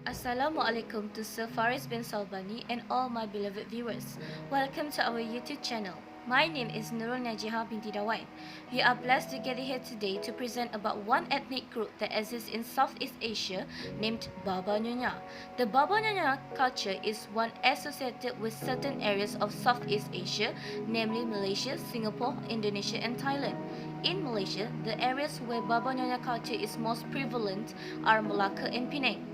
Assalamualaikum to Sir Faris bin Salbani and all my beloved viewers. Welcome to our YouTube channel. My name is Nurul Najiha binti Dawain. We are blessed to gather here today to present about one ethnic group that exists in Southeast Asia named Baba Nyonya. The Baba Nyonya culture is one associated with certain areas of Southeast Asia, namely Malaysia, Singapore, Indonesia and Thailand. In Malaysia, the areas where Baba Nyonya culture is most prevalent are Malacca and Penang.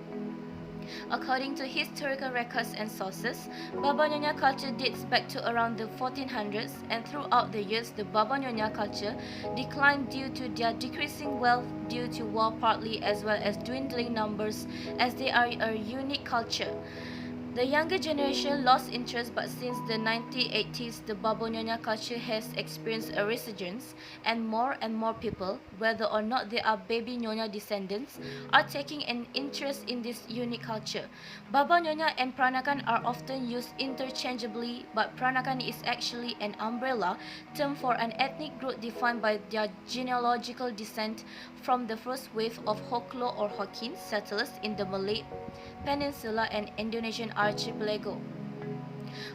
According to historical records and sources, Baba Nyonya culture dates back to around the 1400s, and throughout the years the Baba Nyonya culture declined due to their decreasing wealth due to war partly, as well as dwindling numbers, as they are a unique culture. The younger generation lost interest, but since the 1980s, the Baba Nyonya culture has experienced a resurgence, and more people, whether or not they are baby Nyonya descendants, are taking an interest in this unique culture. Baba Nyonya and Peranakan are often used interchangeably, but Peranakan is actually an umbrella term for an ethnic group defined by their genealogical descent from the first wave of Hoklo or Hokkien settlers in the Malay Peninsula and Indonesian archipelago.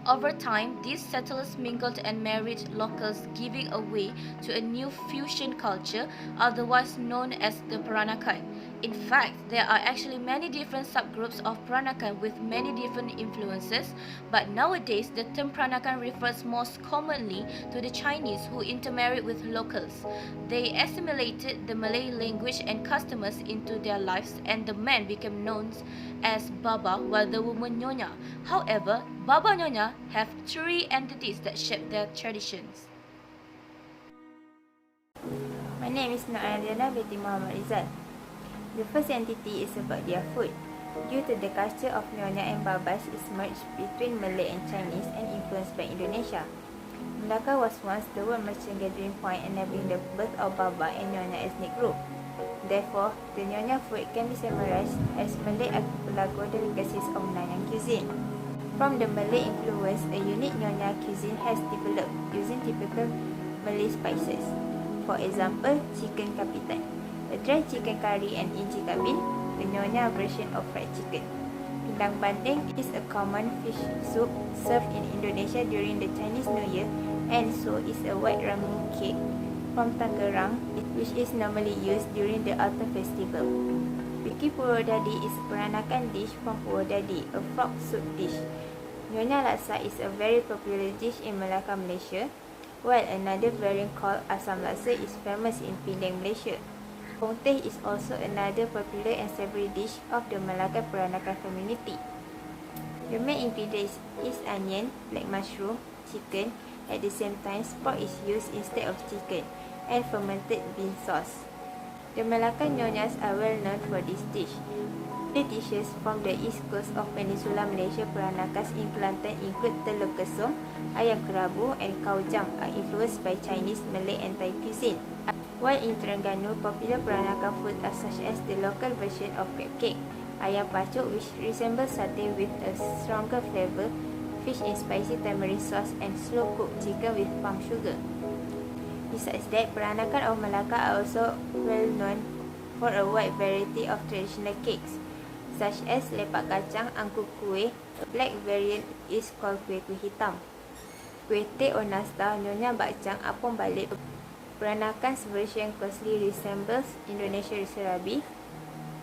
Over time, these settlers mingled and married locals, giving way to a new fusion culture, otherwise known as the Peranakan. In fact, there are actually many different subgroups of Peranakan with many different influences, but nowadays the term Peranakan refers most commonly to the Chinese who intermarried with locals. They assimilated the Malay language and customs into their lives, and the men became known as Baba while the woman Nyonya. However, Baba Nyonya have three entities that shape their traditions. My name is Nooradiana binti Muhammad Rizal. The first entity is about their food. Due to the culture of Nyonya and Babas is merged between Malay and Chinese and influenced by Indonesia. Melaka was once the world merchant gathering point, enabling the birth of Baba and Nyonya ethnic group. Therefore, the Nyonya food can be summarized as Malay archipelago delicacies of Nanyang cuisine. From the Malay influence, a unique Nyonya cuisine has developed using typical Malay spices. For example, chicken kapitan, a dry chicken curry, and inci kabin, the Nyonya version of fried chicken. Pindang bandeng is a common fish soup served in Indonesia during the Chinese New Year, and so is a white ramen cake from Tangerang, which is normally used during the autumn festival. Piki Purwodadi is a Peranakan dish from Purwodadi, a frog soup dish. Nyonya laksa is a very popular dish in Melaka, Malaysia, while another variant called Asam laksa is famous in Penang, Malaysia. Pong teh is also another popular and savory dish of the Malacca Peranakan community. The main ingredients is onion, black mushroom, chicken. At the same time, pork is used instead of chicken, and fermented bean sauce. The Malaccan Nyonyas are well known for this dish. The dishes from the east coast of Peninsula Malaysia Peranakas in Kelantan include telur kesum, ayam kerabu, and kau jam are influenced by Chinese, Malay, and Thai cuisine. While in Terengganu, popular Peranakan food are such as the local version of crab cake, ayam pacuk, which resembles satay with a stronger flavor, fish in spicy tamarind sauce, and slow-cooked chicken with palm sugar. Besides that, Peranakan of Malacca are also well known for a wide variety of traditional cakes, such as lepak kacang, angku kueh. A black variant is called kueh hitam. Kueh teh or nasta, Nyonya bakcang, apom balik. Peranakan's version closely resembles Indonesia serabi,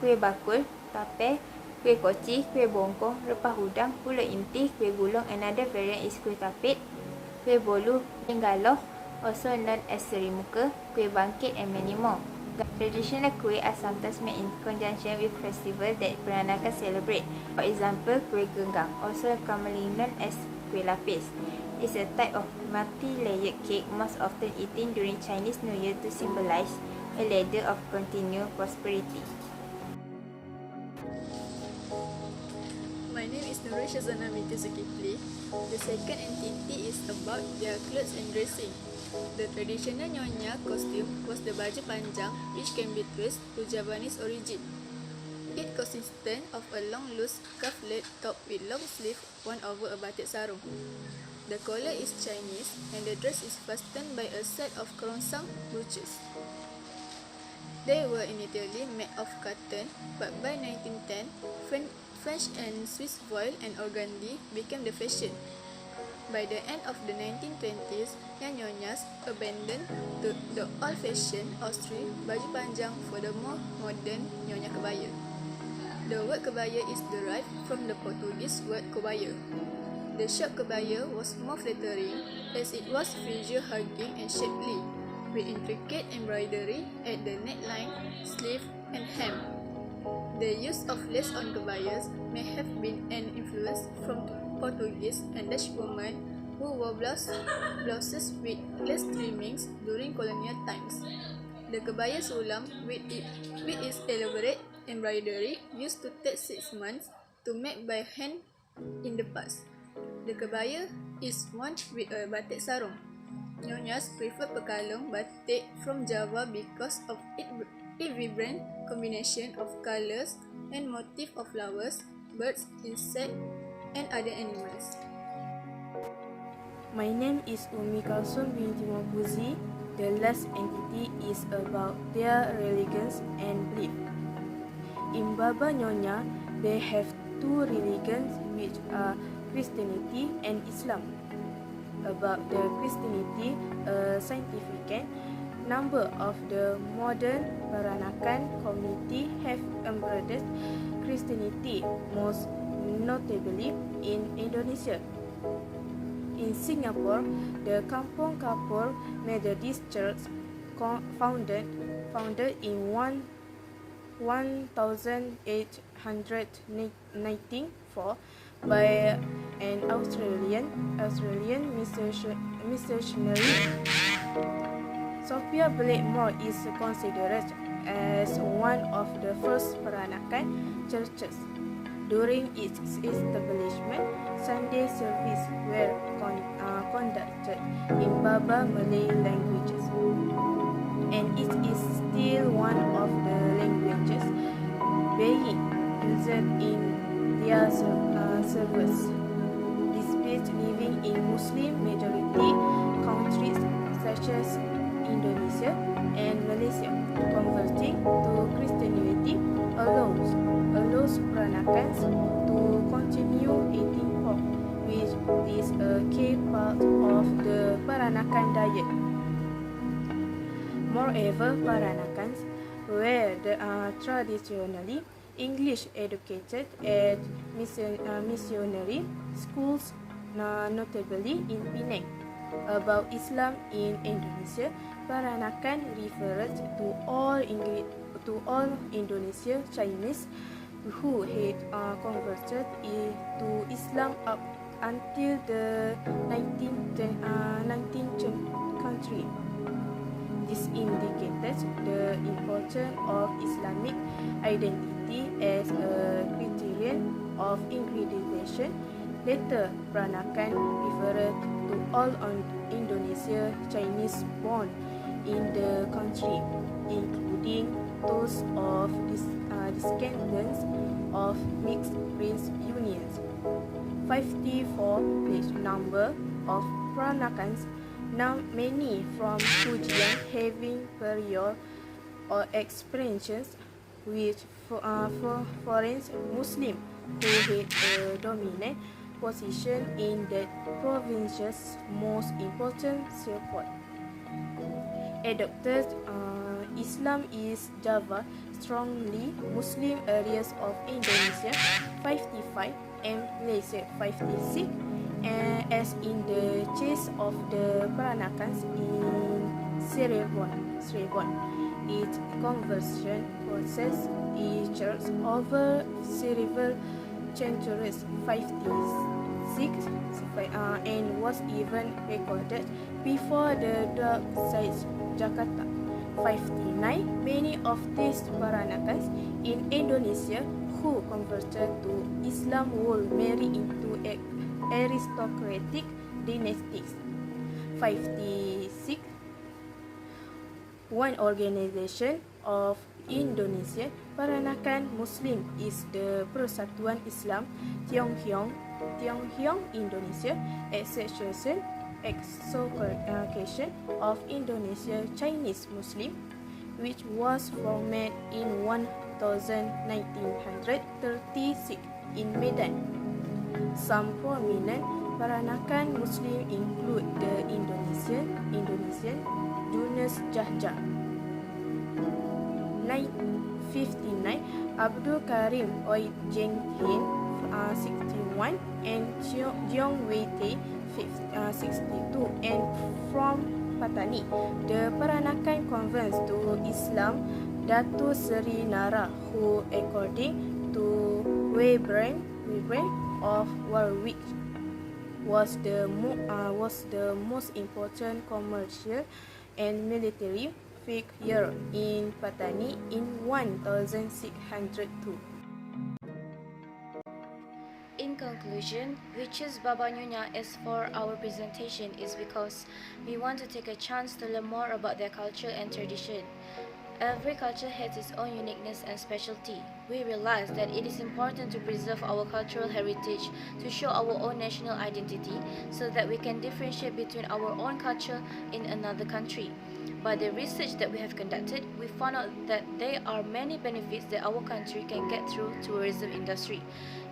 kuih bakul, tape, kuih koci, kuih bongkong, repah udang, pulut inti, kuih gulung. Another variant is kuih tapit, kuih bolu, kuih galoh, also known as serimuka, kuih bangkit, and many more. Traditional kuih are sometimes made in conjunction with festivals that Peranakan celebrate. For example, kuih genggang, also commonly known as kuih lapis, is a type of multi-layered cake most often eaten during Chinese New Year to symbolize a ladder of continued prosperity. My name is Nurul Shazana binti Zulkifli. The second entity is about their clothes and dressing. The traditional Nyonya costume was the baju panjang, which can be traced to Javanese origin. It consisted of a long loose cufflet top with long sleeve worn over a batik sarung. The collar is Chinese and the dress is fastened by a set of kerongsang brooches. They were initially made of cotton, but by 1910, French and Swiss voile and organdy became the fashion. By the end of the 1920s, Nyanyas abandoned the old-fashioned Austrian baju panjang for the more modern Nyonya kebaya. The word kebaya is derived from the Portuguese word kobaya. The short kebaya was more flattering as it was figure-hugging and shapely, with intricate embroidery at the neckline, sleeve, and hem. The use of lace on kebayas may have been an influence from Portuguese and Dutch women who wore blouses with lace trimmings during colonial times. The kebaya sulam, with its elaborate embroidery, used to take 6 months to make by hand in the past. The kebaya is worn with a batik sarung. Nyonyas prefer pekalung batik from Java because of its vibrant combination of colors and motif of flowers, birds, insects, and other animals. My name is Umi Kalsum binti Mabuzi. The last entity is about their religions and belief. In Baba Nyonya, they have two religions which are Christianity and Islam. About the Christianity, a significant number of the modern Peranakan community have embraced Christianity, most notably in Indonesia. In Singapore, the Kampong Kapur Methodist Church, founded in 1894 by an Australian missionary. Sophia Blackmore is considered as one of the first Peranakan churches. During its establishment, Sunday service were conducted in Baba Malay languages, and it is still one of the languages being used in their service. Despite living in Muslim-majority countries such as Indonesia and Malaysia, converting to Christianity allows Peranakans to continue eating pork, which is a key part of the Peranakan diet. Moreover, Peranakans were traditionally English educated at missionary schools, notably in Penang. About Islam in Indonesia, Peranakan refers to all Indonesia Chinese who had converted to Islam up until the 19th century. This indicated the importance of Islamic identity as a criterion of accreditation. Later, Peranakan referred to all Indonesia Chinese born in the country, including those of descendants of mixed race unions. 54 large number of Peranakans, now many from Fujian, having prior or experiences with foreign Muslim who had a dominant position in that province's most important seaport. Adopted Islam is Java, strongly Muslim areas of Indonesia 55 and Malaysia 56, as in the case of the Peranakans in Cirebon. Its conversion process is over several centuries, 56, and was even recorded before the Dark Side Jakarta. 59. Many of these Peranakans in Indonesia who converted to Islam would marry into aristocratic dynasties. 56. One organization of Indonesia Peranakan Muslim is the Persatuan Islam Tionghoa Tionghoa, Indonesia, Association of Indonesia Chinese Muslim, which was formed in 1936 in Medan. Some prominent peranakan Muslim include the Indonesian Yunus Jahja. 59 Abdul Karim Oi Jeng Hin 61 and Jiong Wei Te 62 and from Patani. The peranakan converts to Islam Datu Seri Nara, who according to Webern of Warwick was the most important commercial and military figure in Patani in 1602. In conclusion, we choose Baba Nyonya as for our presentation is because we want to take a chance to learn more about their culture and tradition. Every culture has its own uniqueness and specialty. We realize that it is important to preserve our cultural heritage to show our own national identity so that we can differentiate between our own culture in another country. By the research that we have conducted, we found out that there are many benefits that our country can get through tourism industry.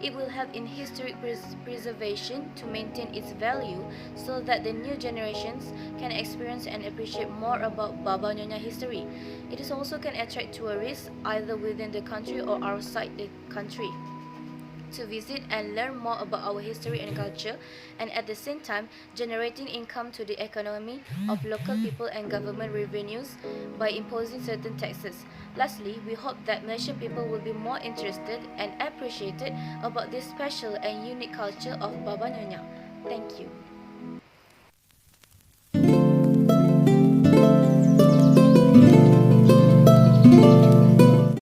It will help in historic preservation to maintain its value so that the new generations can experience and appreciate more about Baba Nyonya history. It is also can attract tourists either within the country or outside the country to visit and learn more about our history and culture, and at the same time generating income to the economy of local people and government revenues by imposing certain taxes. Lastly, we hope that Malaysian people will be more interested and appreciated about this special and unique culture of Baba Nyonya. Thank you.